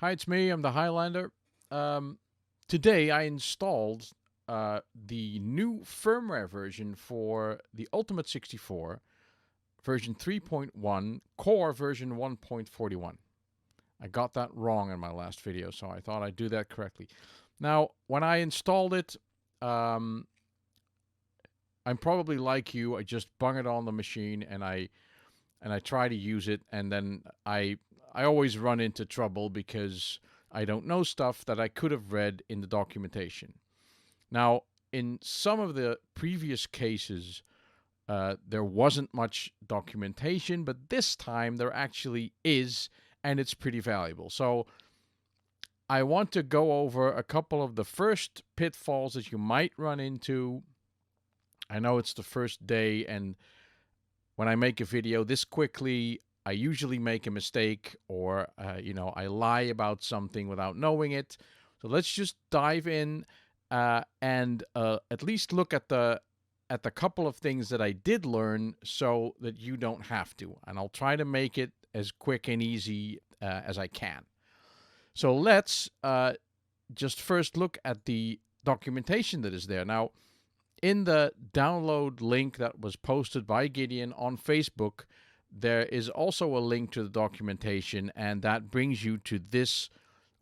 Hi, it's me. I'm the Highlander. Today I installed the new firmware version for the Ultimate 64, version 3.1, core version 1.41. I got that wrong in my last video, so I thought I'd do that correctly. Now, when I installed it, um, I'm probably like you. I just bung it on the machine and I try to use it, and then I always run into trouble because I don't know stuff that I could have read in the documentation. Now, in some of the previous cases, there wasn't much documentation, but this time there actually is, and it's pretty valuable. So I want to go over a couple of the first pitfalls that you might run into. I know it's the first day, and when I make a video this quickly, I usually make a mistake or, I lie about something without knowing it. So let's just dive in and at least look at the couple of things that I did learn so that you don't have to. And I'll try to make it as quick and easy as I can. So let's just first look at the documentation that is there. Now, in the download link that was posted by Gideon on Facebook, there is also a link to the documentation, and that brings you to this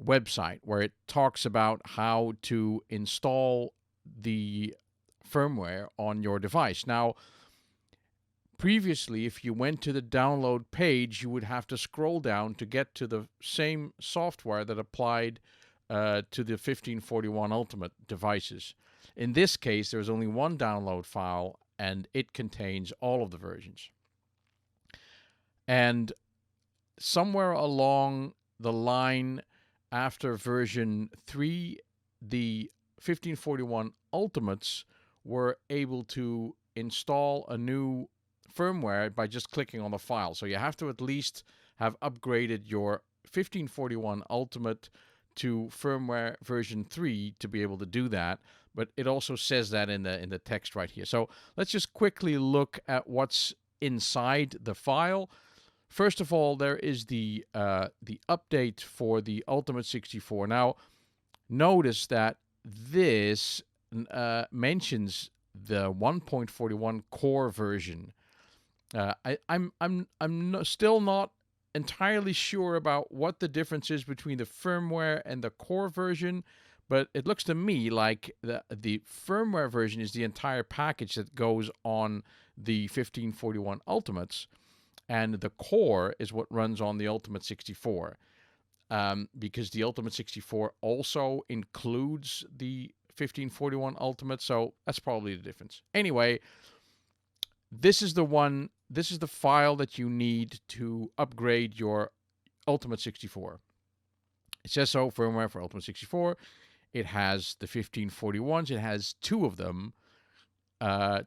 website where it talks about how to install the firmware on your device. Now, previously, if you went to the download page, you would have to scroll down to get to the same software that applied to the 1541 Ultimate devices. In this case, there's only one download file, and it contains all of the versions. And somewhere along the line after version 3, the 1541 Ultimates were able to install a new firmware by just clicking on the file. So you have to at least have upgraded your 1541 Ultimate to firmware version 3 to be able to do that, but it also says that in the text right here. So let's just quickly look at what's inside the file. First of all, there is the update for the Ultimate 64. Now, notice that this mentions the 1.41 core version. I'm still not entirely sure about what the difference is between the firmware and the core version, but it looks to me like the firmware version is the entire package that goes on the 1541 Ultimates, and the core is what runs on the Ultimate 64. Because the Ultimate 64 also includes the 1541 Ultimate, so that's probably the difference. Anyway, this is the file that you need to upgrade your Ultimate 64. It says so, firmware for Ultimate 64. It has the 1541s. It has two of them,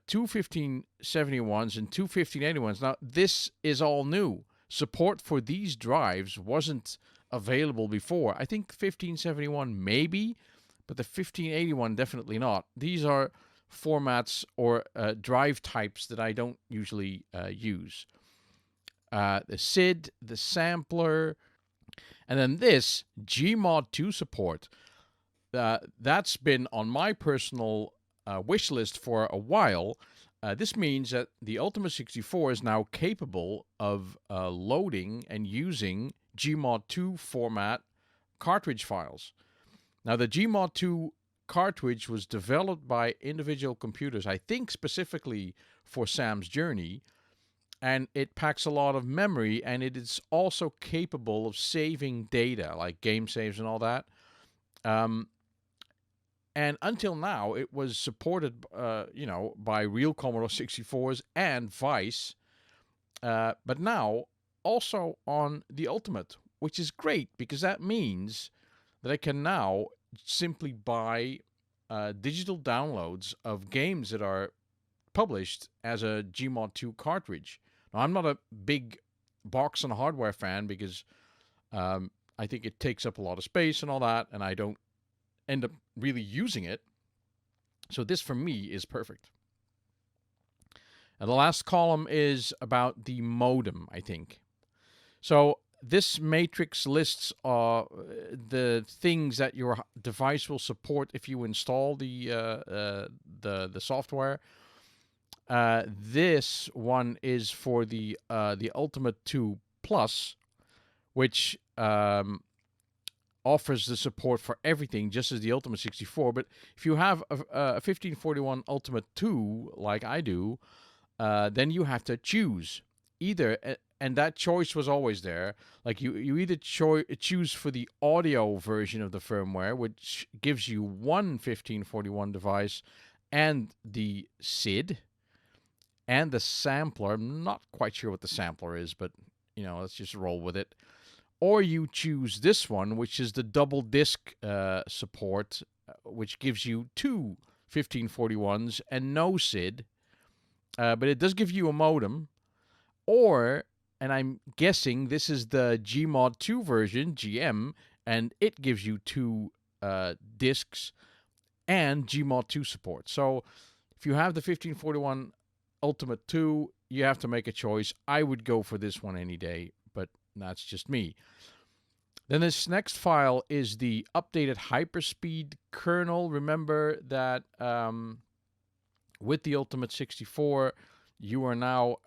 two 1571s and two 1581s. Now, this is all new. Support for these drives wasn't available before. I think 1571 maybe, but the 1581 definitely not. These are formats or drive types that I don't usually use. The SID, the sampler, and then this Gmod 2 support. That's been on my personal wish list for a while. This means that the Ultimate 64 is now capable of loading and using Gmod 2 format cartridge files. Now, the Gmod 2 cartridge was developed by individual computers, I think specifically for Sam's Journey, and it packs a lot of memory, and it is also capable of saving data, like game saves and all that. And until now, it was supported, by real Commodore 64s and Vice, but now also on the Ultimate, which is great because that means that I can now simply buy digital downloads of games that are published as a Gmod 2 cartridge. Now, I'm not a big box and hardware fan because I think it takes up a lot of space and all that, and I don't end up really using it. So this for me is perfect. And the last column is about the modem, I think. So this matrix lists the things that your device will support if you install the software. This one is for the Ultimate 2 Plus, which offers the support for everything, just as the Ultimate 64. But if you have a 1541 Ultimate 2, like I do, then you have to choose either, and that choice was always there. Like you either choose for the audio version of the firmware, which gives you one 1541 device and the SID and the sampler. I'm not quite sure what the sampler is, but let's just roll with it. Or you choose this one, which is the double disc support, which gives you two 1541s and no SID. But it does give you a modem. Or, and I'm guessing this is the Gmod 2 version, GM, and it gives you two discs and Gmod 2 support. So if you have the 1541 Ultimate 2, you have to make a choice. I would go for this one any day, but that's just me. Then this next file is the updated hyperspeed kernel. Remember that with the Ultimate 64, you are now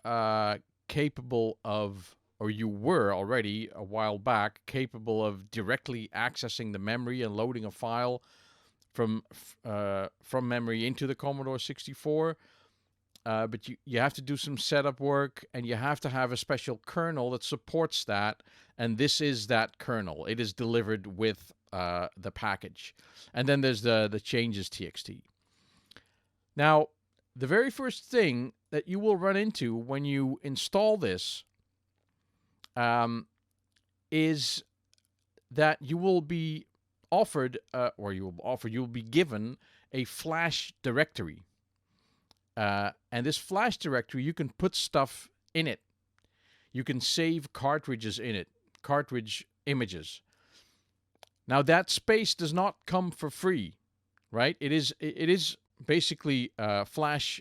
capable of, or you were already a while back, capable of directly accessing the memory and loading a file from memory into the Commodore 64. But you have to do some setup work, and you have to have a special kernel that supports that, and this is that kernel. It is delivered with the package. And then there's the changes.txt. Now, the very first thing that you will run into when you install this is that you will be offered, you will be given a flash directory. And this flash directory, you can put stuff in it. You can save cartridges in it, cartridge images. Now, that space does not come for free, right? It is basically flash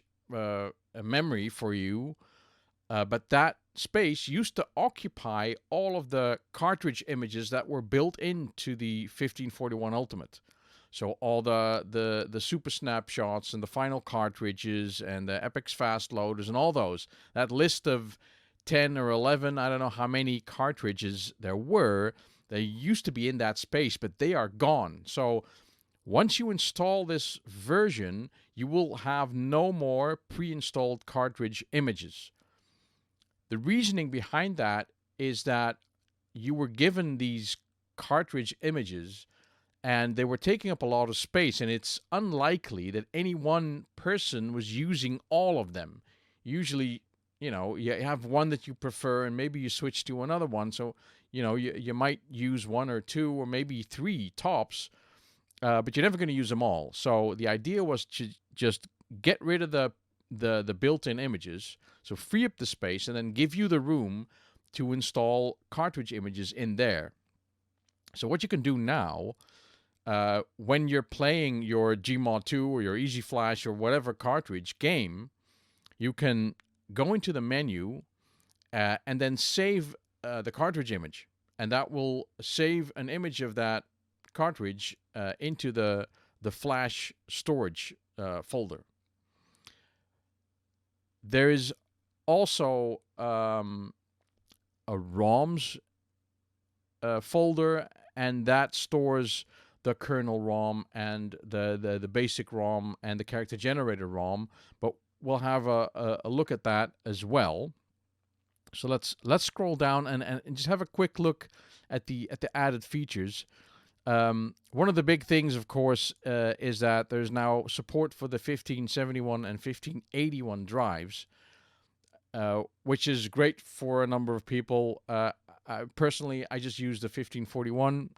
memory for you, but that space used to occupy all of the cartridge images that were built into the 1541 Ultimate. So all the super snapshots and the final cartridges and the Epix fast loaders and all those. That list of 10 or 11, I don't know how many cartridges there were, they used to be in that space, but they are gone. So once you install this version, you will have no more pre-installed cartridge images. The reasoning behind that is that you were given these cartridge images and they were taking up a lot of space, and it's unlikely that any one person was using all of them. Usually, you have one that you prefer, and maybe you switch to another one. So, you might use one or two or maybe three tops, but you're never going to use them all. So the idea was to just get rid of the built-in images, so free up the space, and then give you the room to install cartridge images in there. So what you can do now, when you're playing your Gmod 2 or your Easy Flash or whatever cartridge game, you can go into the menu and then save the cartridge image. And that will save an image of that cartridge into the flash storage folder. There is also a ROMs folder, and that stores the kernel ROM and the basic ROM and the character generator ROM, but we'll have a look at that as well. So let's scroll down and just have a quick look at the added features. One of the big things, of course, is that there's now support for the 1571 and 1581 drives, which is great for a number of people. Personally, I just use the 1541.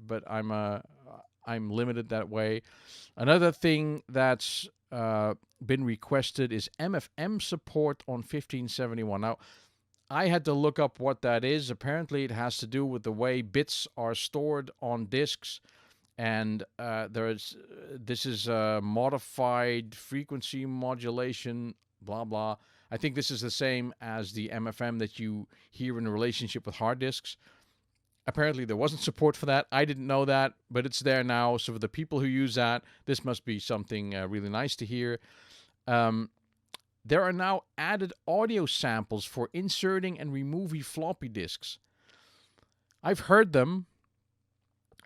But I'm limited that way. Another thing that's been requested is MFM support on 1571. Now, I had to look up what that is. Apparently, it has to do with the way bits are stored on disks, and this is modified frequency modulation, blah blah. I think this is the same as the MFM that you hear in a relationship with hard disks. Apparently, there wasn't support for that. I didn't know that, but it's there now. So for the people who use that, this must be something really nice to hear. There are now added audio samples for inserting and removing floppy disks. I've heard them,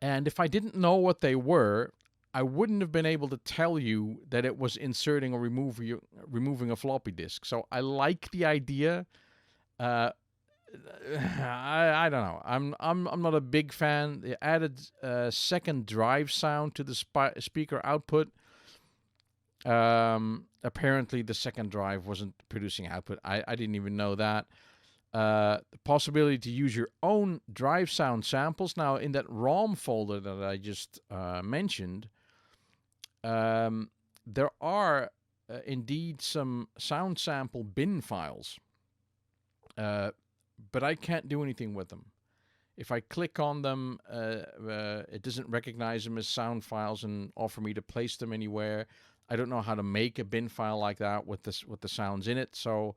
and if I didn't know what they were, I wouldn't have been able to tell you that it was inserting or removing a floppy disk. So I like the idea. I don't know. I'm not a big fan. They added a second drive sound to the speaker output. Apparently, the second drive wasn't producing output. I didn't even know that. The possibility to use your own drive sound samples. Now, in that ROM folder that I just mentioned, there are indeed some sound sample bin files, but I can't do anything with them. If I click on them, it doesn't recognize them as sound files and offer me to place them anywhere. I don't know how to make a bin file like that with the sounds in it, so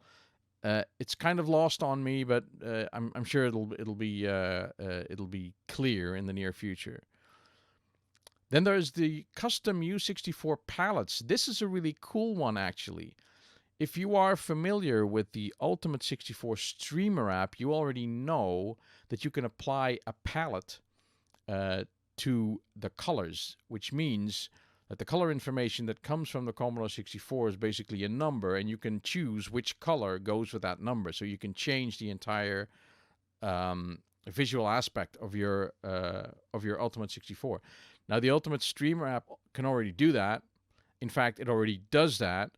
it's kind of lost on me. But I'm sure it'll be clear in the near future. Then there's the custom U64 palettes. This is a really cool one, actually. If you are familiar with the Ultimate64 streamer app, you already know that you can apply a palette to the colors, which means that the color information that comes from the Commodore 64 is basically a number, and you can choose which color goes with that number. So you can change the entire visual aspect of your Ultimate 64. Now, the Ultimate Streamer app can already do that. In fact, it already does that.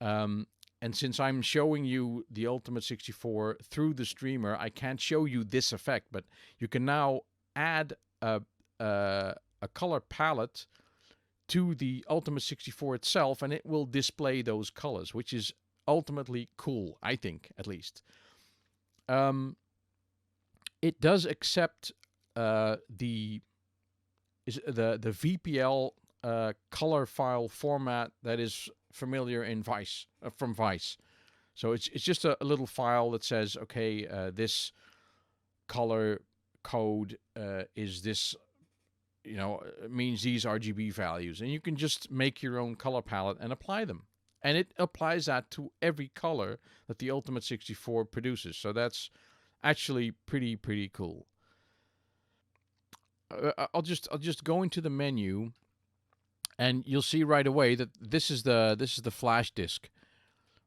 And since I'm showing you the Ultimate 64 through the streamer, I can't show you this effect, but you can now add a color palette to the Ultimate 64 itself, and it will display those colors, which is ultimately cool, I think, at least. It does accept the VPL color file format that is familiar in Vice, from Vice. So it's just a little file that says, okay, this color code is this, means these RGB values, and you can just make your own color palette and apply them. And it applies that to every color that the Ultimate 64 produces. So that's actually pretty cool. I'll just go into the menu, and you'll see right away that this is the flash disk,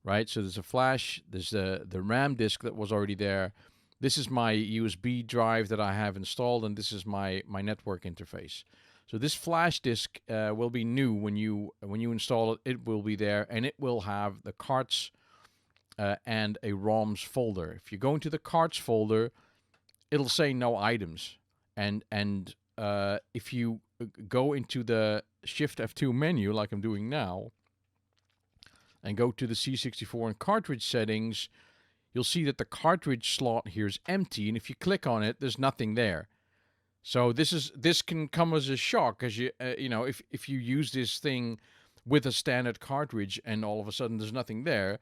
right? So there's a flash, there's the RAM disk that was already there. This is my USB drive that I have installed, and this is my network interface. So this flash disk will be new when you install it. It will be there, and it will have the carts and a ROMs folder. If you go into the carts folder, it'll say no items, and if you go into the Shift F2 menu like I'm doing now, and go to the C64 and cartridge settings, you'll see that the cartridge slot here is empty, and if you click on it, there's nothing there. So this can come as a shock, as if you use this thing with a standard cartridge and all of a sudden there's nothing there,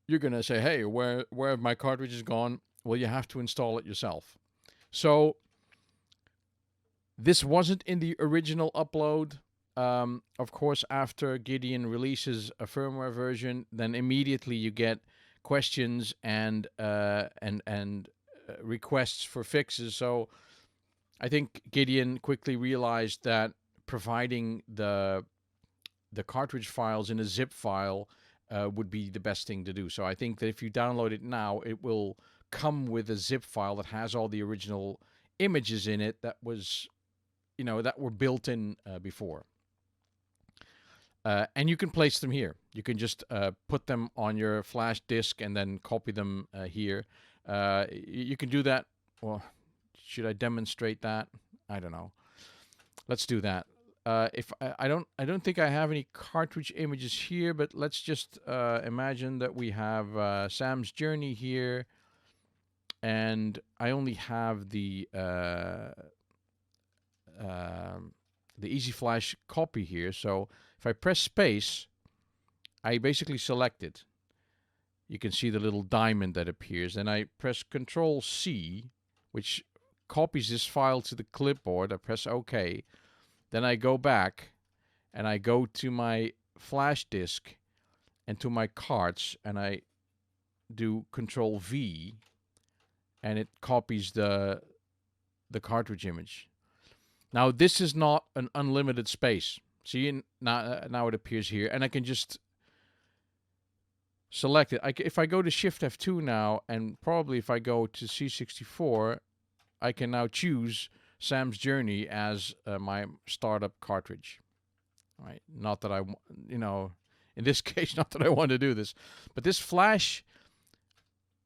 you're gonna say, hey, where have my cartridges gone? Well, you have to install it yourself. So this wasn't in the original upload. Of course, after Gideon releases a firmware version, then immediately you get questions and requests for fixes. So I think Gideon quickly realized that providing the cartridge files in a zip file would be the best thing to do. So I think that if you download it now, it will come with a zip file that has all the original images in it that was, that were built in before. And you can place them here. You can just put them on your flash disk and then copy them here. You can do that. Well, should I demonstrate that? I don't know. Let's do that. If I don't think I have any cartridge images here, but let's just imagine that we have Sam's Journey here, and I only have the Easy Flash copy here. So if I press space, I basically select it. you can see the little diamond that appears. Then I press Control C, which copies this file to the clipboard. I press OK. Then I go back and I go to my flash disk and to my carts, and I do Control V, and it copies the cartridge image. Now this is not an unlimited space. See, now it appears here, and I can just select it. If I go to Shift F2 now, and probably if I go to C64, I can now choose Sam's Journey as my startup cartridge. All right, not that I, in this case, not that I want to do this, but this flash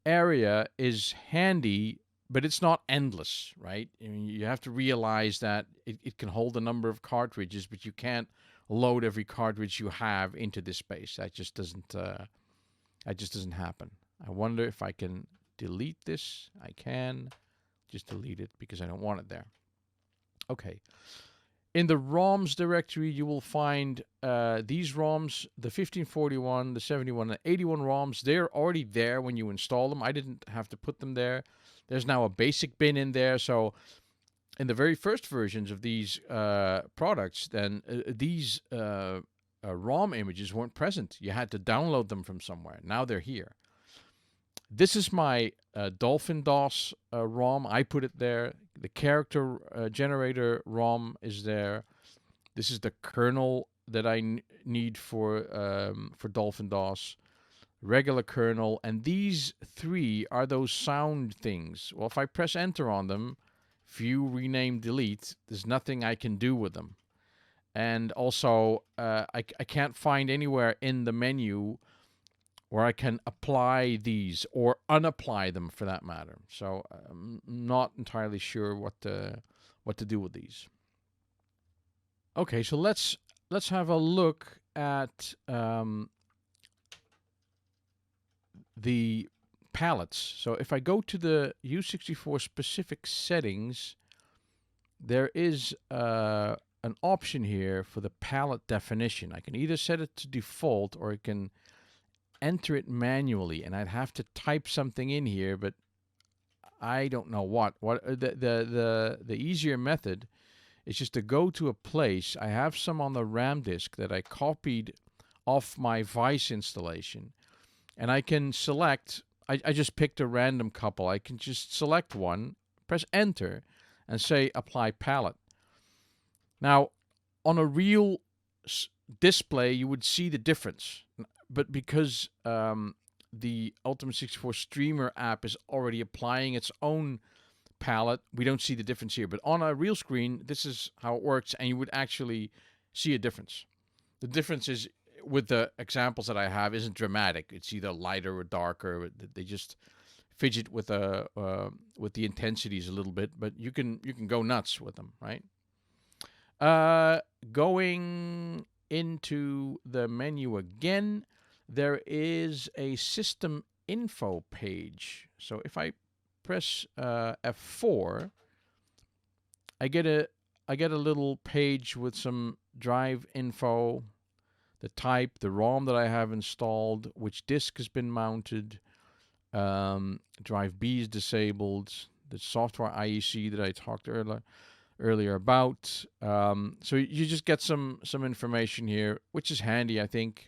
area is handy, but it's not endless, right? I mean, you have to realize that it can hold a number of cartridges, but you can't load every cartridge you have into this space. That just doesn't happen. I wonder if I can delete this. I can just delete it because I don't want it there. Okay. In the ROMs directory, you will find these ROMs, the 1541, the 71, and 81 ROMs. They're already there when you install them. I didn't have to put them there. There's now a basic bin in there. So in the very first versions of these products, then these ROM images weren't present. You had to download them from somewhere. Now they're here. This is my Dolphin DOS ROM. I put it there. The character generator ROM is there. This is the kernel that I need for Dolphin DOS. Regular kernel. And these three are those sound things. Well, if I press enter on them, view, rename, delete, there's nothing I can do with them. And also, I can't find anywhere in the menu where I can apply these or unapply them for that matter. So I'm not entirely sure what to do with these. Okay, so let's have a look at the palettes. So if I go to the U64 specific settings, there is an option here for the palette definition. I can either set it to default or I can enter it manually, and I'd have to type something in here, but I don't know what. The easier method is just to go to a place. I have some on the RAM disk that I copied off my Vice installation, and I can select. I just picked a random couple. I can just select one, press enter, and say apply palette. Now, on a real display, you would see the difference. But because the Ultimate64 Streamer app is already applying its own palette, we don't see the difference here. But on a real screen, this is how it works, and you would actually see a difference. The difference is, with the examples that I have, isn't dramatic. It's either lighter or darker. They just fidget with the intensities a little bit, but you can go nuts with them, right? Going into the menu again, there is a system info page. So if I press F4, I get a little page with some drive info, the type, the ROM that I have installed, which disk has been mounted, drive B is disabled, the software IEC that I talked earlier about. So you just get some information here, which is handy, I think.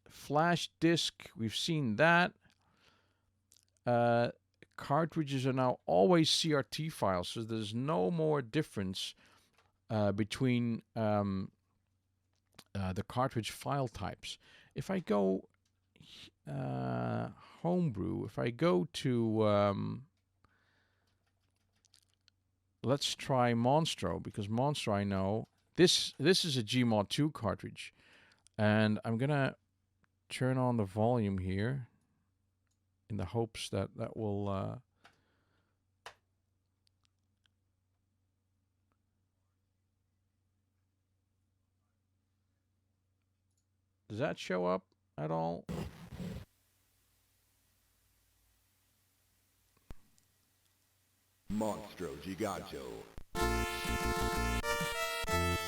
Flash disk, we've seen that. Cartridges are now always CRT files, so there's no more difference between the cartridge file types. If I go homebrew, if I go to let's try Monstro, because Monstro, I know this is a Gmod 2 cartridge, and I'm gonna turn on the volume here in the hopes that will does that show up at all? Monstro Gigacho.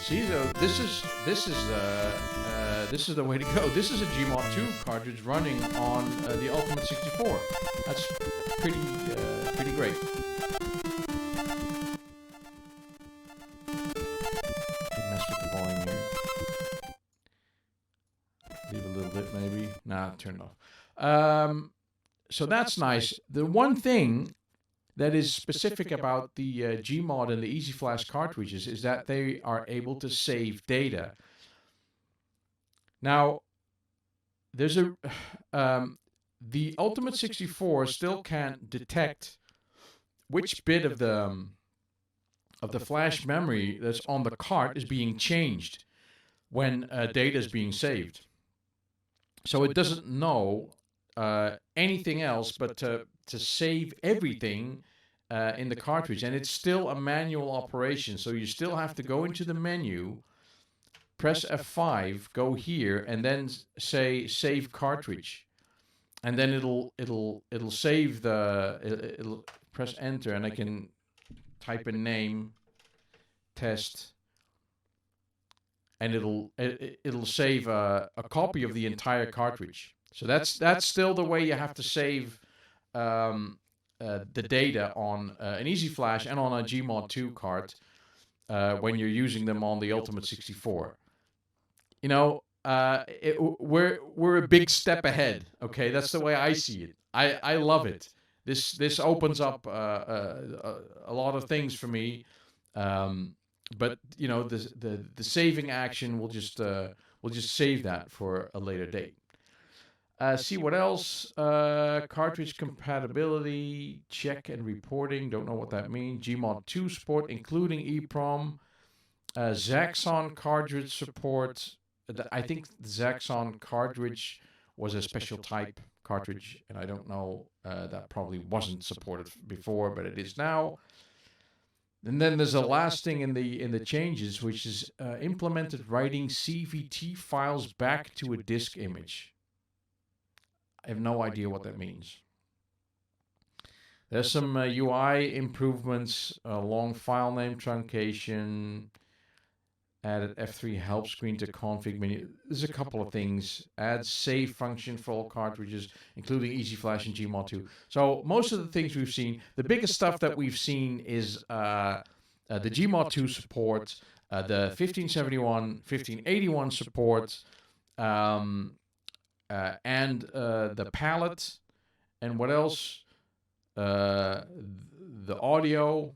See, so this is the way to go. This is a Gmod 2 cartridge running on the Ultimate 64. That's pretty great. Mess with the volume here. Leave a little bit, maybe. Nah, turn it off. So that's nice. The one thing that is specific about the Gmod and the Easy Flash cartridges is that they are able to save data. Now, there's the Ultimate 64 still can't detect which bit of the flash memory that's on the cart is being changed when data is being saved. So it doesn't know anything else but to save everything in the cartridge, and it's still a manual operation. So you still have to go into the menu, press F5, go here, and then say save cartridge, and then it'll save it'll press enter, and I can type a name, test, and it'll save a copy of the entire cartridge. So that's still the way you have to save the data on an Easy Flash and on a Gmod 2 cart when you're using them on the Ultimate 64. You know, we're a big step ahead. Okay, that's the way I see it. I love it. This opens up a lot of things for me. But you know, the saving action will just save that for a later date. See what else? Cartridge compatibility, check and reporting. Don't know what that means. Gmod 2 support, including EEPROM. Zaxxon cartridge support. I think the Zaxxon cartridge was a special type cartridge, and I don't know. That probably wasn't supported before, but it is now. And then there's a last thing in the changes, which is implemented writing CVT files back to a disk image. I have no idea what that means. There's some UI improvements, long file name truncation, added F3 help screen to config menu. There's a couple of things. Add save function for all cartridges, including Easy Flash and Gmod 2. So most of the things we've seen, the biggest stuff that we've seen is the Gmod 2 support, the 1571, 1581 support, and the palette, and what else? The audio,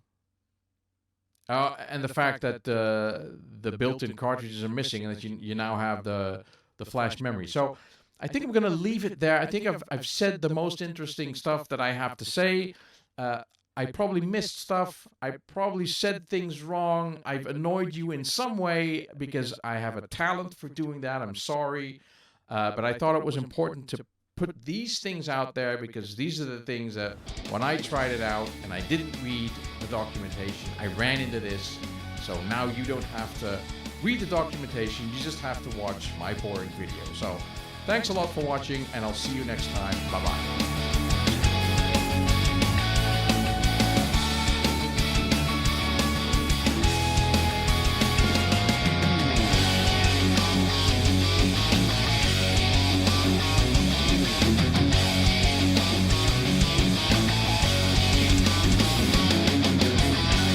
and the fact that the built-in cartridges are missing, and that you now have the flash memory. So I think I'm going to leave it there. I think I've said the most interesting stuff that I have to say. I probably missed stuff. I probably said things wrong. I've annoyed you in some way because I have a talent for doing that. I'm sorry. But I thought it was important to put these things out there because these are the things that when I tried it out and I didn't read the documentation, I ran into this. So now you don't have to read the documentation. You just have to watch my boring video. So thanks a lot for watching, and I'll see you next time. Bye-bye.